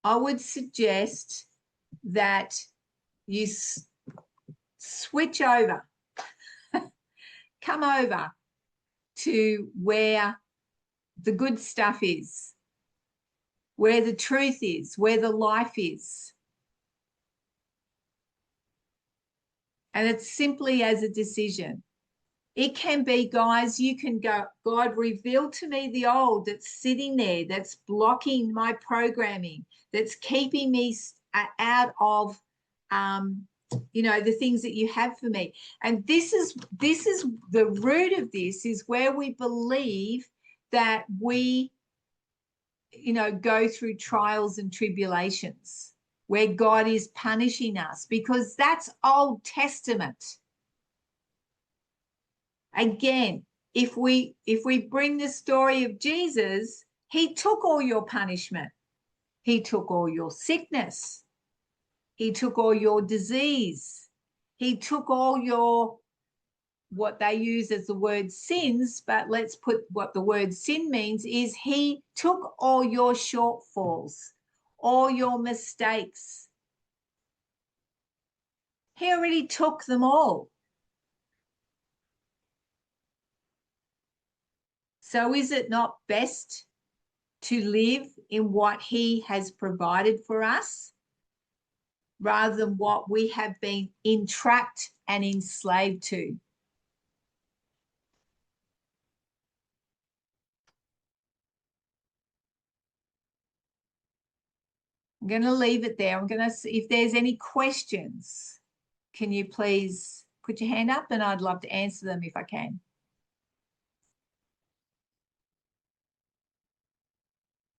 I would suggest that you switch over, come over to where the good stuff is, where the truth is, where the life is. And it's simply as a decision. It can be, guys, you can go, God, reveal to me the old that's sitting there, that's blocking my programming, that's keeping me out of, the things that you have for me. And this is the root of this, is where we believe that we, go through trials and tribulations, where God is punishing us, because that's Old Testament. Again, if we bring the story of Jesus, he took all your punishment. He took all your sickness. He took all your disease. He took all your, what they use as the word sins, but let's put what the word sin means, is he took all your shortfalls, all your mistakes. He already took them all. So is it not best to live in what he has provided for us, rather than what we have been entrapped and enslaved to? I'm going to leave it there. I'm going to see if there's any questions. Can you please put your hand up, and I'd love to answer them if I can.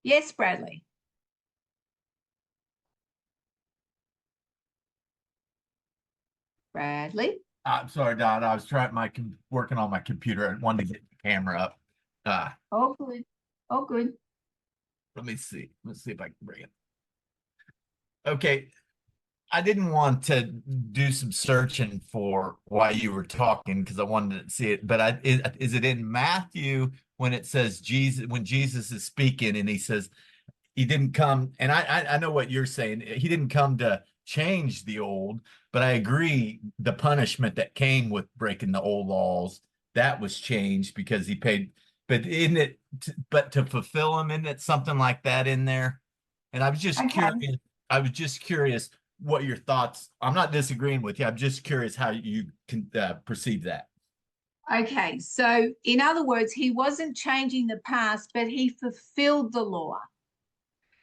Yes, Bradley. Bradley? I'm sorry, Don. I was working on my computer and wanted to get the camera up. Oh, good. Oh, good. Let me see. Let's see if I can bring it. Okay. I didn't want to do some searching for while you were talking, because I wanted to see it. But is it in Matthew when it says when Jesus is speaking and he says he didn't come, and I know what you're saying. He didn't come to change the old, but I agree the punishment that came with breaking the old laws, that was changed because he paid. But isn't it, but to fulfill them, isn't it something like that in there? And I was just curious. I was just curious what your thoughts. I'm not disagreeing with you. I'm just curious how you can perceive that. Okay, so in other words, he wasn't changing the past, but he fulfilled the law.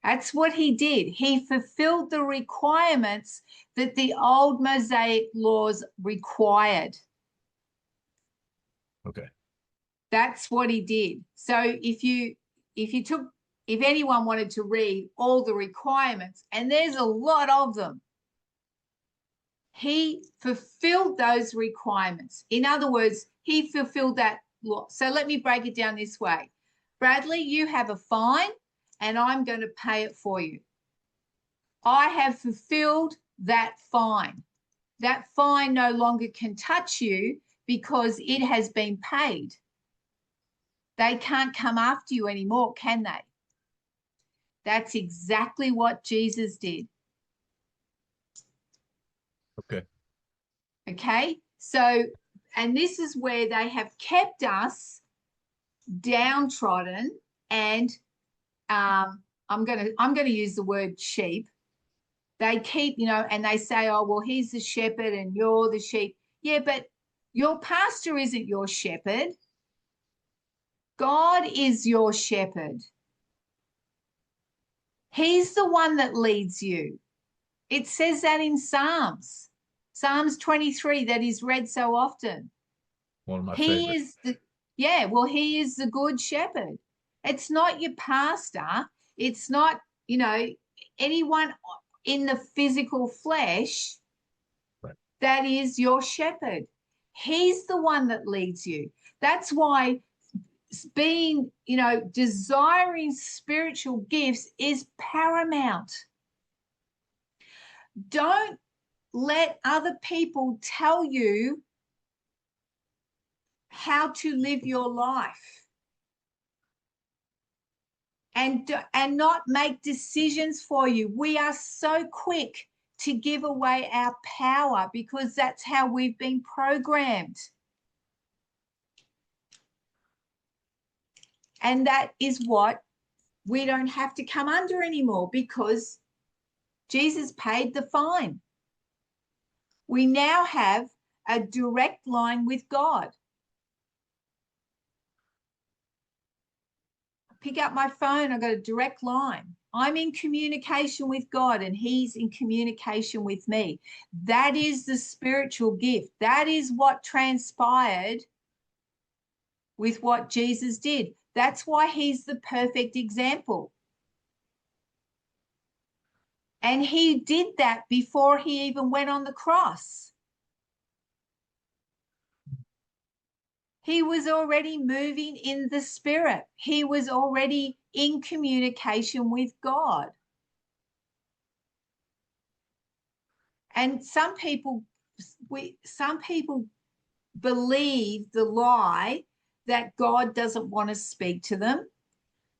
That's what he did. He fulfilled the requirements that the old Mosaic laws required. Okay. That's what he did. So if anyone wanted to read all the requirements, and there's a lot of them, he fulfilled those requirements. In other words, he fulfilled that law. So let me break it down this way. Bradley, you have a fine, and I'm going to pay it for you. I have fulfilled that fine. That fine no longer can touch you because it has been paid. They can't come after you anymore, can they? That's exactly what Jesus did. Okay. Okay. So, and this is where they have kept us downtrodden, and I'm going to use the word sheep. They keep, and they say, oh, well, he's the shepherd and you're the sheep. Yeah, but your pastor isn't your shepherd. God is your shepherd. He's the one that leads you. It says that in Psalms 23, that is read so often. One of my favorites. He is the good shepherd. It's not your pastor. It's not, anyone in the physical flesh. Right. That is your shepherd. He's the one that leads you. That's why being, desiring spiritual gifts is paramount. Don't let other people tell you how to live your life. and not make decisions for you. We are so quick to give away our power because that's how we've been programmed. And that is what we don't have to come under anymore because Jesus paid the fine. We now have a direct line with God. Pick up my phone, I've got a direct line. I'm in communication with God and he's in communication with me. That is the spiritual gift. That is what transpired with what Jesus did. That's why he's the perfect example. And he did that before he even went on the cross. He was already moving in the spirit. He was already in communication with God. And some people believe the lie that God doesn't want to speak to them.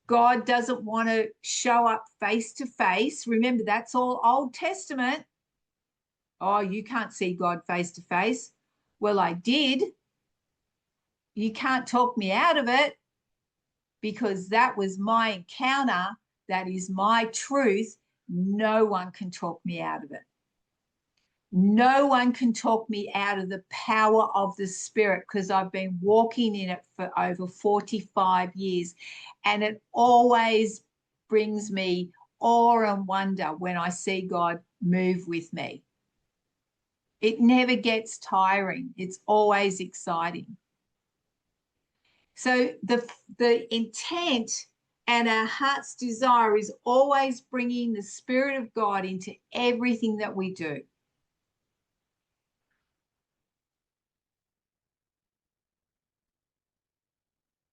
God doesn't want to show up face to face. Remember, that's all Old Testament. Oh, you can't see God face to face. Well, I did. You can't talk me out of it because that was my encounter. That is my truth. No one can talk me out of it. No one can talk me out of the power of the Spirit because I've been walking in it for over 45 years. And it always brings me awe and wonder when I see God move with me. It never gets tiring. It's always exciting. So the intent and our heart's desire is always bringing the Spirit of God into everything that we do.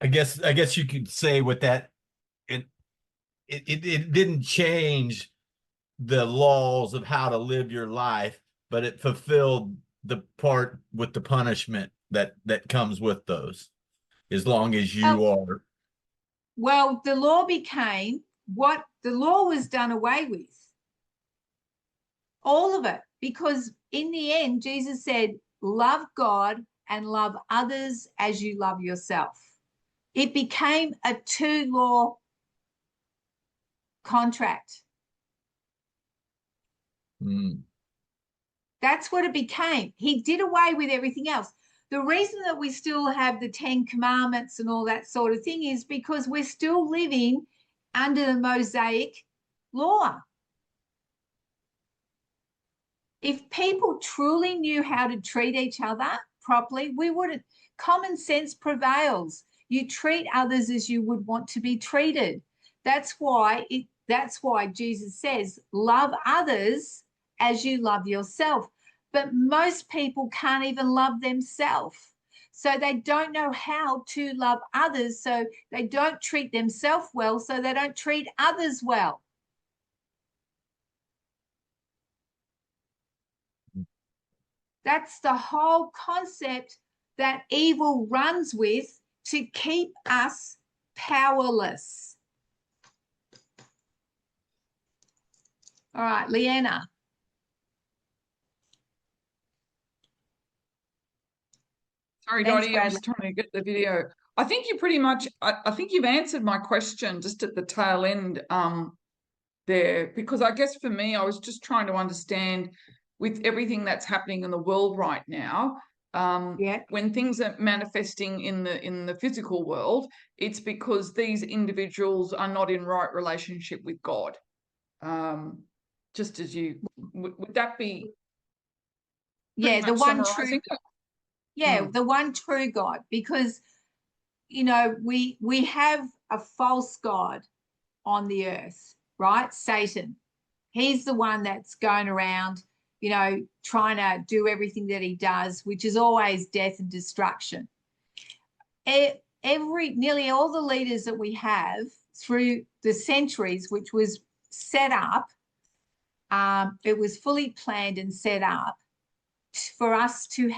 I guess you could say with that, it didn't change the laws of how to live your life, but it fulfilled the part with the punishment that comes with those, as long as you are. Well, the law became what the law was done away with. All of it, because in the end, Jesus said, love God and love others as you love yourself. It became a two-law contract. That's what it became. He did away with everything else. The reason that we still have the 10 commandments and all that sort of thing is because we're still living under the Mosaic law. If people truly knew how to treat each other properly, we wouldn't. Common sense prevails. You treat others as you would want to be treated. That's why Jesus says, love others as you love yourself. But most people can't even love themselves. So they don't know how to love others. So they don't treat themselves well. So they don't treat others well. That's the whole concept that evil runs with to keep us powerless. All right, Leanna. Sorry, Dottie, I was trying to get the video. I think you pretty much, I think you've answered my question just at the tail end there, because I guess for me, I was just trying to understand with everything that's happening in the world right now, when things are manifesting in the physical world, it's because these individuals are not in right relationship with God. Just as you, would that be? The one true. The one true God, because we have a false God on the earth, right? Satan. He's the one that's going around, trying to do everything that he does, which is always death and destruction. Nearly all the leaders that we have through the centuries, which was set up, it was fully planned and set up for us to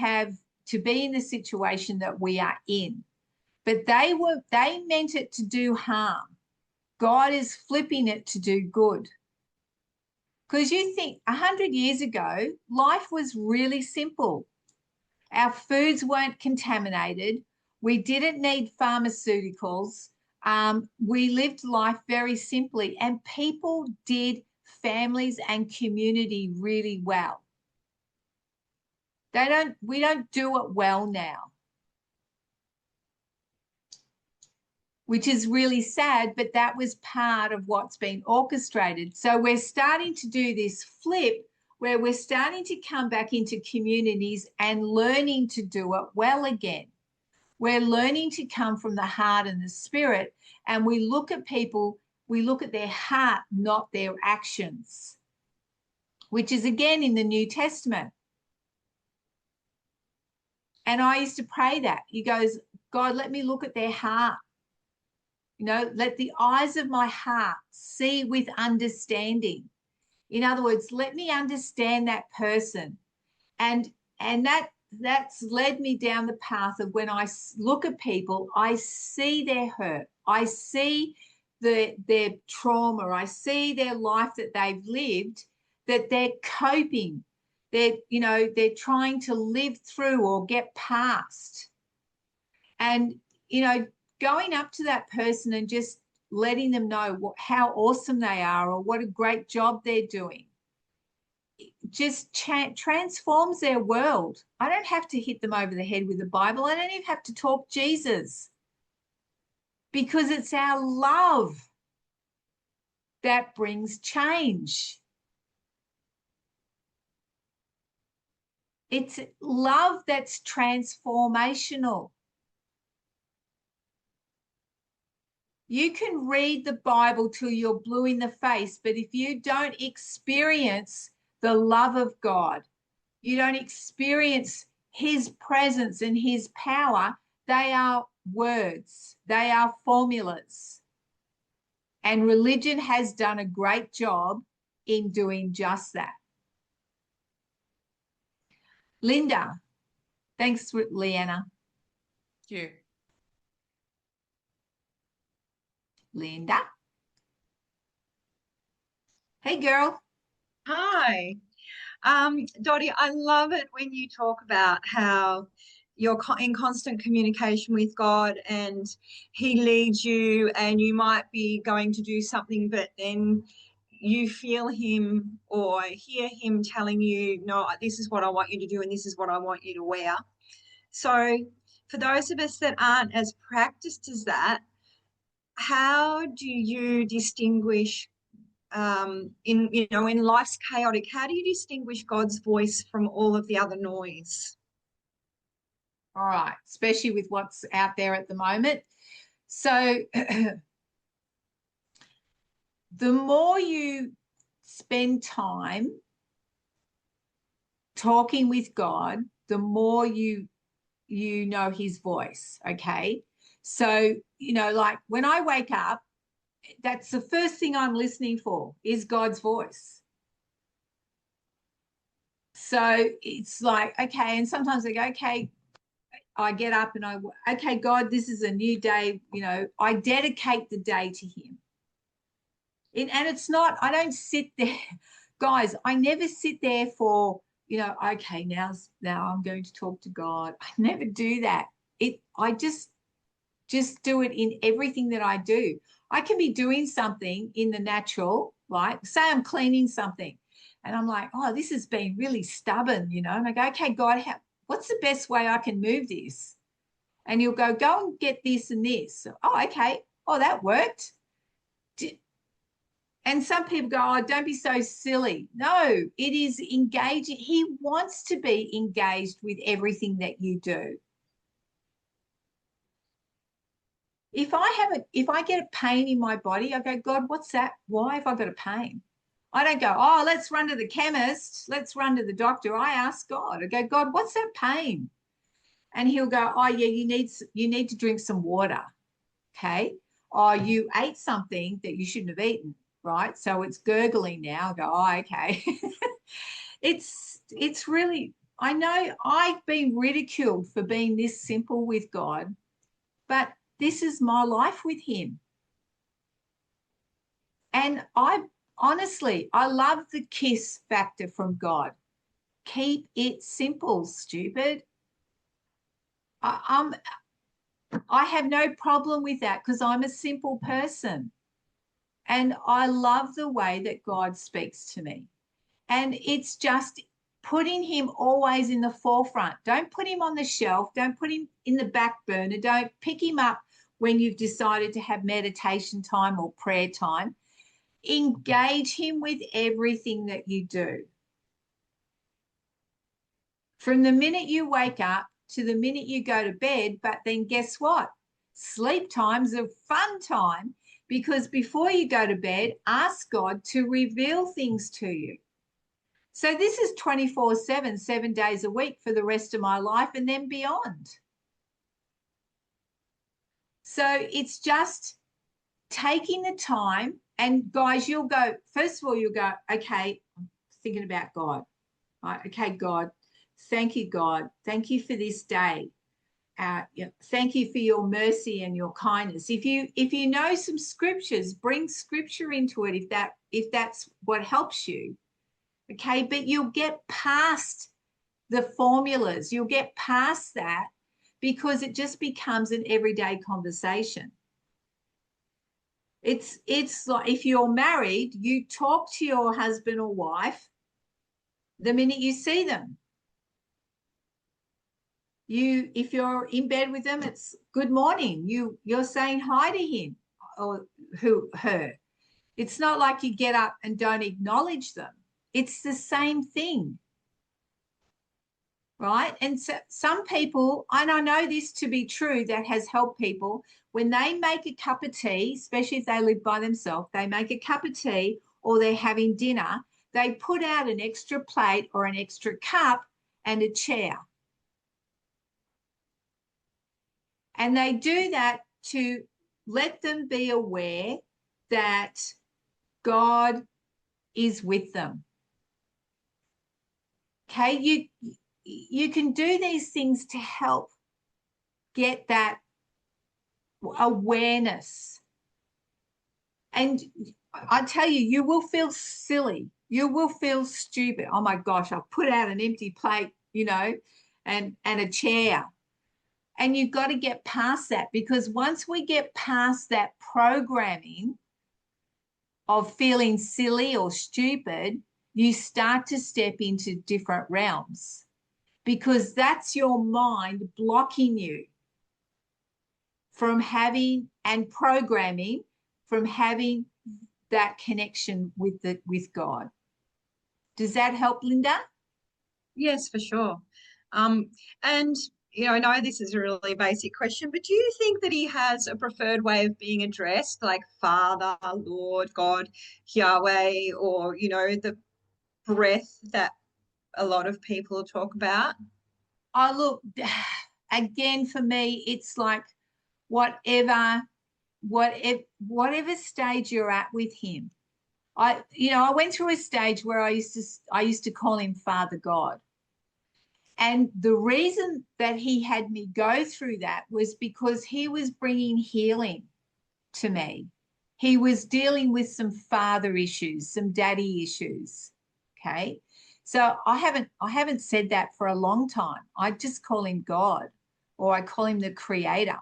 be in the situation that we are in. But they meant it to do harm. God is flipping it to do good. Because you think 100 years ago, life was really simple. Our foods weren't contaminated. We didn't need pharmaceuticals. We lived life very simply, and people did families and community really well. We don't do it well now, which is really sad, but that was part of what's been orchestrated. So we're starting to do this flip where we're starting to come back into communities and learning to do it well again. We're learning to come from the heart and the spirit, and we look at people, we look at their heart, not their actions, which is again in the New Testament. And I used to pray that. He goes, God, let me look at their heart. You know, let the eyes of my heart see with understanding. In other words, let me understand that person. And that's led me down the path of when I look at people, I see their hurt. I see their trauma. I see their life that they've lived, that they're coping. They're trying to live through or get past. And, going up to that person and just letting them know how awesome they are or what a great job they're doing just transforms their world. I don't have to hit them over the head with the Bible. I don't even have to talk Jesus, because it's our love that brings change. It's love that's transformational. You can read the Bible till you're blue in the face, but if you don't experience the love of God, you don't experience his presence and his power, they are words, they are formulas. And religion has done a great job in doing just that. Linda, thanks, Leanna. Thank you. Linda. Hey, girl. Hi. Dottie, I love it when you talk about how you're in constant communication with God and he leads you, and you might be going to do something, but then you feel him or hear him telling you, no, this is what I want you to do and this is what I want you to wear. So for those of us that aren't as practiced as that, how do you distinguish in life's chaotic, how do you distinguish God's voice from all of the other noise? All right, especially with what's out there at the moment. So the more you spend time talking with God, the more you know his voice, okay? So, like when I wake up, that's the first thing I'm listening for is God's voice. So it's like, okay, and sometimes I go, okay, I get up and okay, God, this is a new day, I dedicate the day to him. And it's not, I don't sit there, guys, I never sit there for, okay, now I'm going to talk to God. I never do that. I just do it in everything that I do. I can be doing something in the natural, like say I'm cleaning something and I'm like, oh, this has been really stubborn, and I go, okay, God, what's the best way I can move this? And you'll go and get this and this. Oh, okay. Oh, that worked. And some people go, oh, don't be so silly. No, it is engaging. He wants to be engaged with everything that you do. If I get a pain in my body, I go, God, what's that? Why have I got a pain? I don't go, oh, let's run to the chemist. Let's run to the doctor. I ask God. I go, God, what's that pain? And he'll go, oh, yeah, you need to drink some water. Okay. Oh, you ate something that you shouldn't have eaten, right? So it's gurgling now. I go, oh, okay. It's really, I know I've been ridiculed for being this simple with God, but this is my life with him. And I honestly, I love the kiss factor from God. Keep it simple, stupid. I have no problem with that because I'm a simple person. And I love the way that God speaks to me. And it's just putting him always in the forefront. Don't put him on the shelf. Don't put him in the back burner. Don't pick him up when you've decided to have meditation time or prayer time. Engage him with everything that you do. From the minute you wake up to the minute you go to bed, but then guess what? Sleep time's a fun time because before you go to bed, ask God to reveal things to you. So this is 24/7, 7 days a week for the rest of my life and then beyond. So it's just taking the time, and guys, you'll go, first of all, you'll go, okay, I'm thinking about God. Right? Okay, God, thank you, God. Thank you for this day. Thank you for your mercy and your kindness. If you know some scriptures, bring scripture into it if that's what helps you. Okay, but you'll get past the formulas. You'll get past that because it just becomes an everyday conversation. It's like if you're married, you talk to your husband or wife the minute you see them. If you're in bed with them, it's good morning. You're saying hi to him or her. It's not like you get up and don't acknowledge them. It's the same thing. Right? And so some people, and I know this to be true, that has helped people, when they make a cup of tea, especially if they live by themselves, they make a cup of tea or they're having dinner, they put out an extra plate or an extra cup and a chair. And they do that to let them be aware that God is with them. Okay, you can do these things to help get that awareness. And I tell you, you will feel silly. You will feel stupid. Oh my gosh, I've put out an empty plate, and a chair. And you've got to get past that, because once we get past that programming of feeling silly or stupid, you start to step into different realms, because that's your mind blocking you from having and programming from having that connection with God. Does that help, Linda? Yes, for sure. And I know this is a really basic question, but do you think that he has a preferred way of being addressed, like Father, Lord, God, Yahweh, or, the breath that a lot of people talk about? Oh, look, again, for me, it's like whatever stage you're at with him. I went through a stage where I used to call him Father God. And the reason that he had me go through that was because he was bringing healing to me. He was dealing with some father issues, some daddy issues. Okay. So I haven't said that for a long time. I just call him God, or I call him the creator.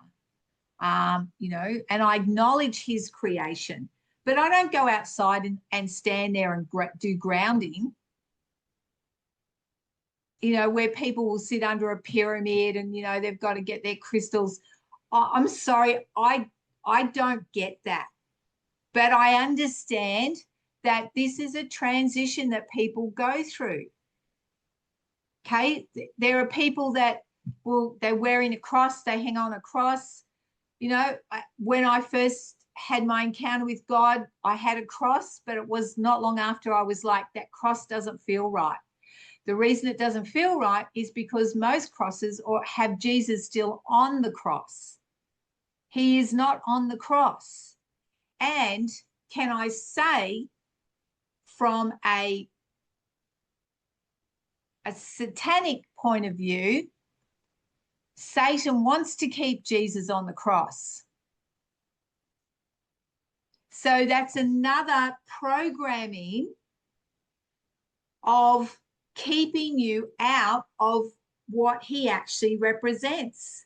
And I acknowledge his creation, but I don't go outside and stand there and do grounding, where people will sit under a pyramid and, they've got to get their crystals. I'm sorry, I don't get that. But I understand that this is a transition that people go through. Okay, there are people that they're wearing a cross, they hang on a cross. When I first had my encounter with God, I had a cross, but it was not long after I was like, that cross doesn't feel right. The reason it doesn't feel right is because most crosses have Jesus still on the cross. He is not on the cross. And can I say, from a satanic point of view, Satan wants to keep Jesus on the cross. So that's another programming of keeping you out of what he actually represents.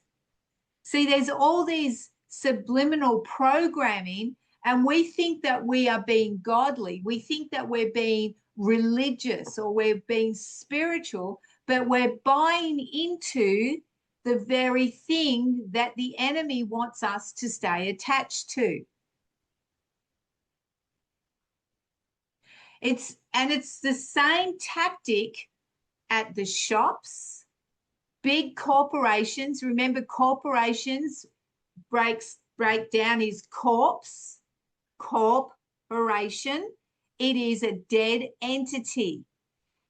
See, there's all these subliminal programming, and we think that we are being godly. We think that we're being religious or we're being spiritual, but we're buying into the very thing that the enemy wants us to stay attached to. It's the same tactic at the shops, big corporations. Remember, corporations break down is corpse, corporation. It is a dead entity.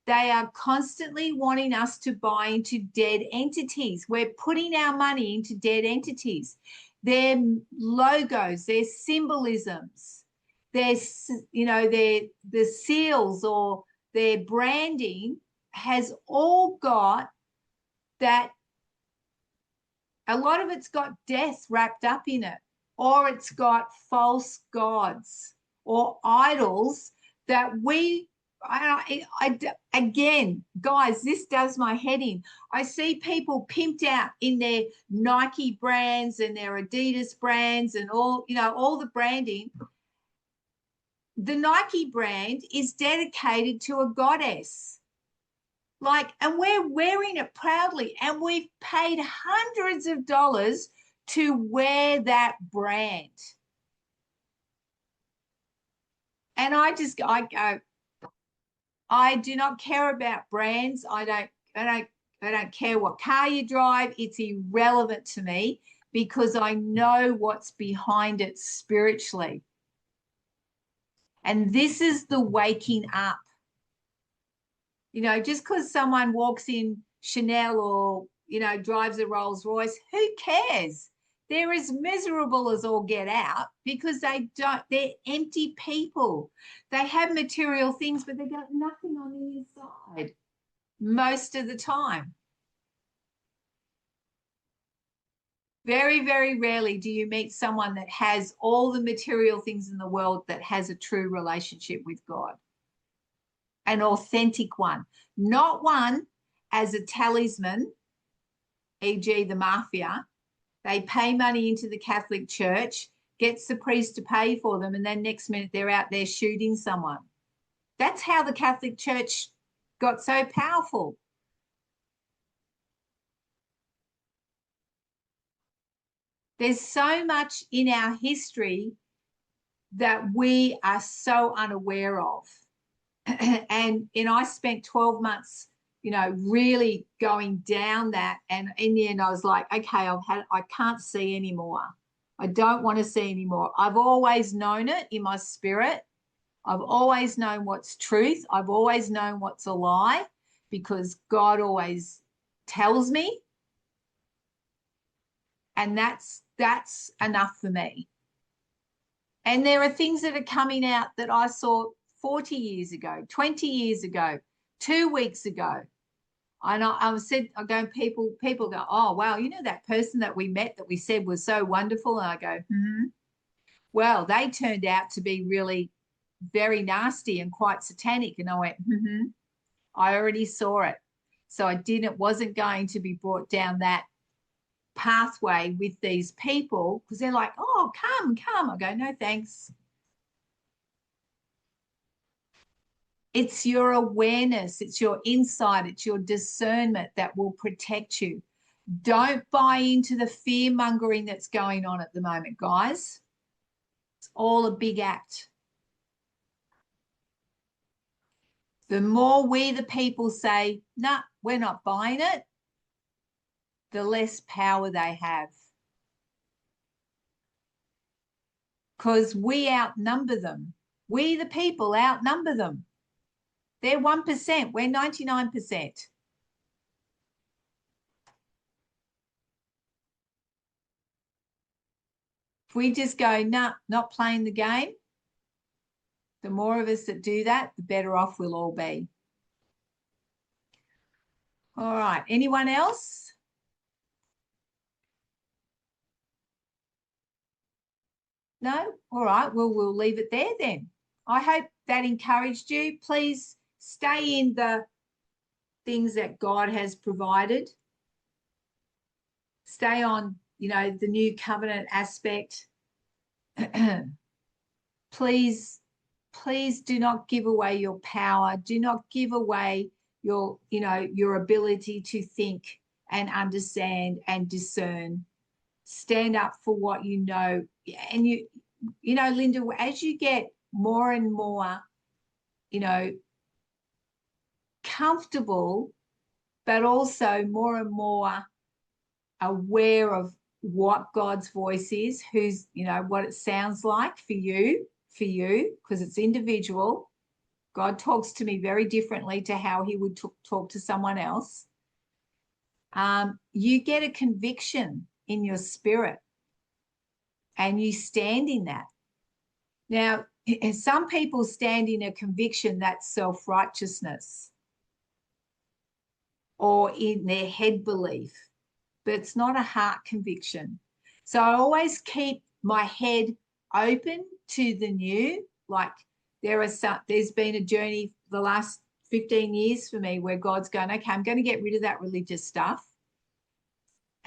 They are constantly wanting us to buy into dead entities. We're putting our money into dead entities. Their logos, their symbolisms, their, the seals or their branding has all got that. A lot of it's got death wrapped up in it, or it's got false gods or idols that again, guys, this does my head in. I see people pimped out in their Nike brands and their Adidas brands and all the branding. The Nike brand is dedicated to a goddess. And we're wearing it proudly, and we've paid hundreds of dollars to wear that brand. And I do not care about brands. I don't care what car you drive. It's irrelevant to me because I know what's behind it spiritually. And this is the waking up. Just because someone walks in Chanel or, drives a Rolls Royce, who cares? They're as miserable as all get out because they're empty people. They have material things, but they got nothing on the inside most of the time. Very, very rarely do you meet someone that has all the material things in the world that has a true relationship with God. An authentic one, not one as a talisman, e.g. the mafia. They pay money into the Catholic Church, gets the priest to pay for them, and then next minute they're out there shooting someone. That's how the Catholic Church got so powerful. There's so much in our history that we are so unaware of. And I spent 12 months, really going down that. And in the end, I was like, okay, I can't see anymore. I don't want to see anymore. I've always known it in my spirit. I've always known what's truth. I've always known what's a lie because God always tells me. And that's enough for me. And there are things that are coming out that I saw 40 years ago, 20 years ago, 2 weeks ago. And people go, oh, wow, that person that we met that we said was so wonderful. And I go, well, they turned out to be really very nasty and quite satanic. And I went, I already saw it. So wasn't going to be brought down that pathway with these people because they're like, oh, come. I go, no, thanks. It's your awareness, it's your insight, it's your discernment that will protect you. Don't buy into the fear mongering that's going on at the moment, guys. It's all a big act. The more we, the people, say, nah, we're not buying it, the less power they have. Because we outnumber them. We, the people, outnumber them. They're 1%. We're 99%. If we just go, nah, not playing the game, the more of us that do that, the better off we'll all be. All right. Anyone else? No? All right. Well, we'll leave it there then. I hope that encouraged you. Please stay in the things that God has provided. Stay on, the new covenant aspect. Please do not give away your power. Do not give away your ability to think and understand and discern. Stand up for what you know. And Linda, as you get more and more, comfortable, but also more and more aware of what God's voice is, who's, what it sounds like for you, because it's individual. God talks to me very differently to how he would talk to someone else. You get a conviction in your spirit and you stand in that. Now, some people stand in a conviction that's self-righteousness or in their head belief, but it's not a heart conviction. So I always keep my head open to the new. Like there's been a journey the last 15 years for me where God's going, okay, I'm going to get rid of that religious stuff.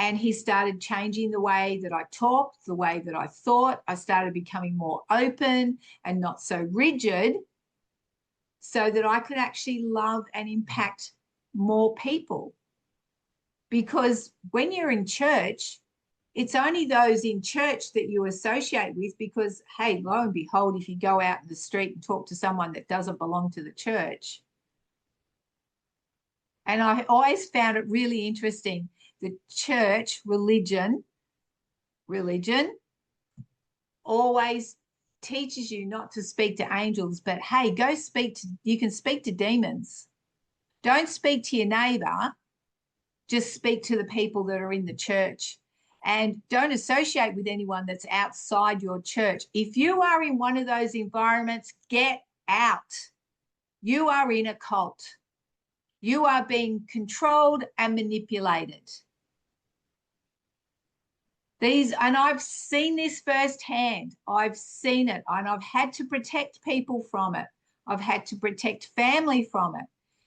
And he started changing the way that I talked, the way that I thought. I started becoming more open and not so rigid so that I could actually love and impact more people. Because when you're in church, it's only those in church that you associate with because, hey, lo and behold, if you go out in the street and talk to someone that doesn't belong to the church. And I always found it really interesting. The church, religion always teaches you not to speak to angels, but hey, you can speak to demons. Don't speak to your neighbor. Just speak to the people that are in the church, and don't associate with anyone that's outside your church. If you are in one of those environments, get out. You are in a cult. You are being controlled and manipulated. And I've seen this firsthand. I've seen it, and I've had to protect people from it. I've had to protect family from it.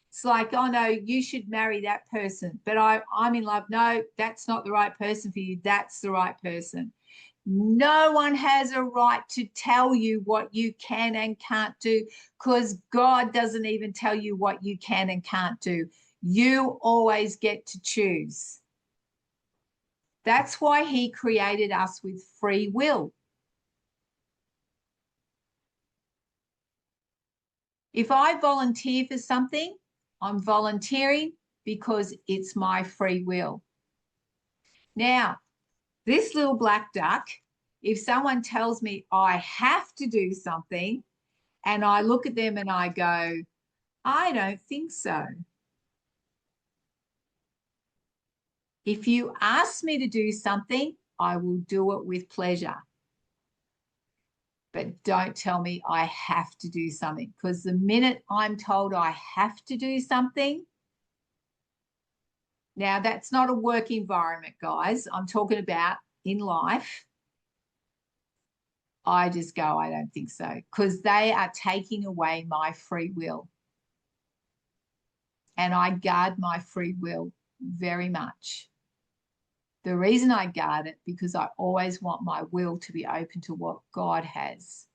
It's like, oh no, you should marry that person, but I'm in love. No, that's not the right person for you. That's the right person. No one has a right to tell you what you can and can't do, because God doesn't even tell you what you can and can't do. You always get to choose. That's why he created us with free will. If I volunteer for something, I'm volunteering because it's my free will. Now, this little black duck, if someone tells me I have to do something and I look at them and I go, I don't think so. If you ask me to do something, I will do it with pleasure. But don't tell me I have to do something, because the minute I'm told I have to do something, now that's not a work environment, guys. I'm talking about in life. I just go, I don't think so, because they are taking away my free will. And I guard my free will very much. The reason I guard it, because I always want my will to be open to what God has,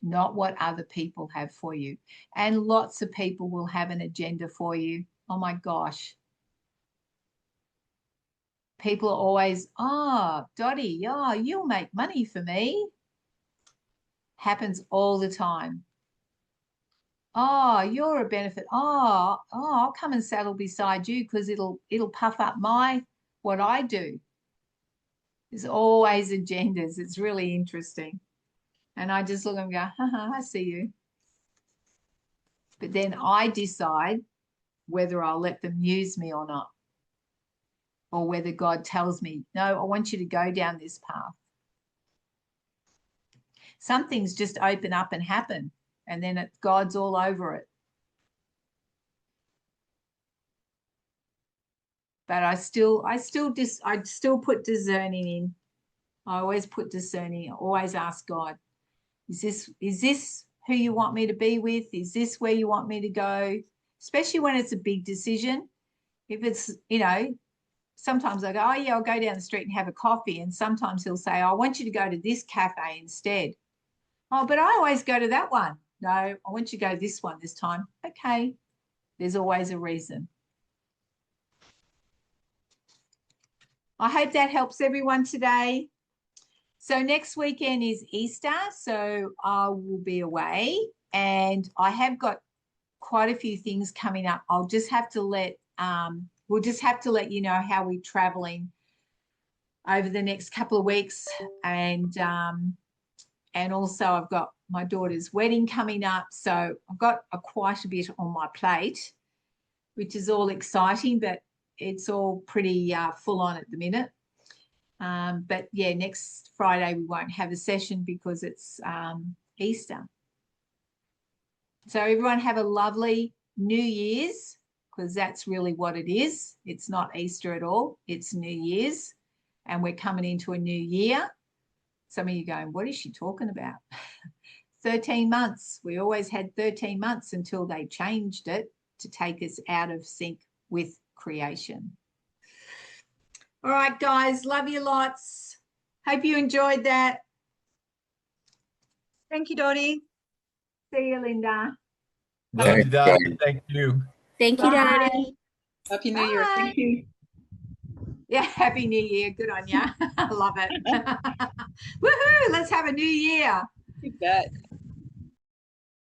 not what other people have for you. And lots of people will have an agenda for you. Oh my gosh. People are always, oh, Dottie, oh, you'll make money for me. Happens all the time. Oh, you're a benefit. Oh, I'll come and saddle beside you because it'll puff up what I do. There's always agendas. It's really interesting. And I just look and go, I see you. But then I decide whether I'll let them use me or not, or whether God tells me, no, I want you to go down this path. Some things just open up and happen, and then God's all over it. But I still put discerning in. I always put discerning. I always ask God, is this who you want me to be with? Is this where you want me to go? Especially when it's a big decision. If it's, sometimes I go, oh yeah, I'll go down the street and have a coffee. And sometimes he'll say, I want you to go to this cafe instead. Oh, but I always go to that one. No, I want you to go to this one this time. Okay. There's always a reason. I hope that helps everyone today. So next weekend is Easter, so I will be away, and I have got quite a few things coming up. I'll just have to we'll just have to let you know how we're traveling over the next couple of weeks, and also I've got my daughter's wedding coming up, so I've got quite a bit on my plate, which is all exciting, but it's all pretty full on at the minute. But yeah, next Friday we won't have a session because it's Easter. So everyone have a lovely New Year's, because that's really what it is. It's not Easter at all. It's New Year's, and we're coming into a new year. Some of you going, what is she talking about? 13 months. We always had 13 months until they changed it to take us out of sync with creation. All right, guys, love you lots. Hope you enjoyed that. Thank you, Dottie. See you, Linda. Love you, Dottie. Thank you. Thank you, Bye. Dottie. Happy New Year. Bye. Thank you. Yeah, Happy New Year. Good on ya. I love it. Woohoo, let's have a new year. You bet.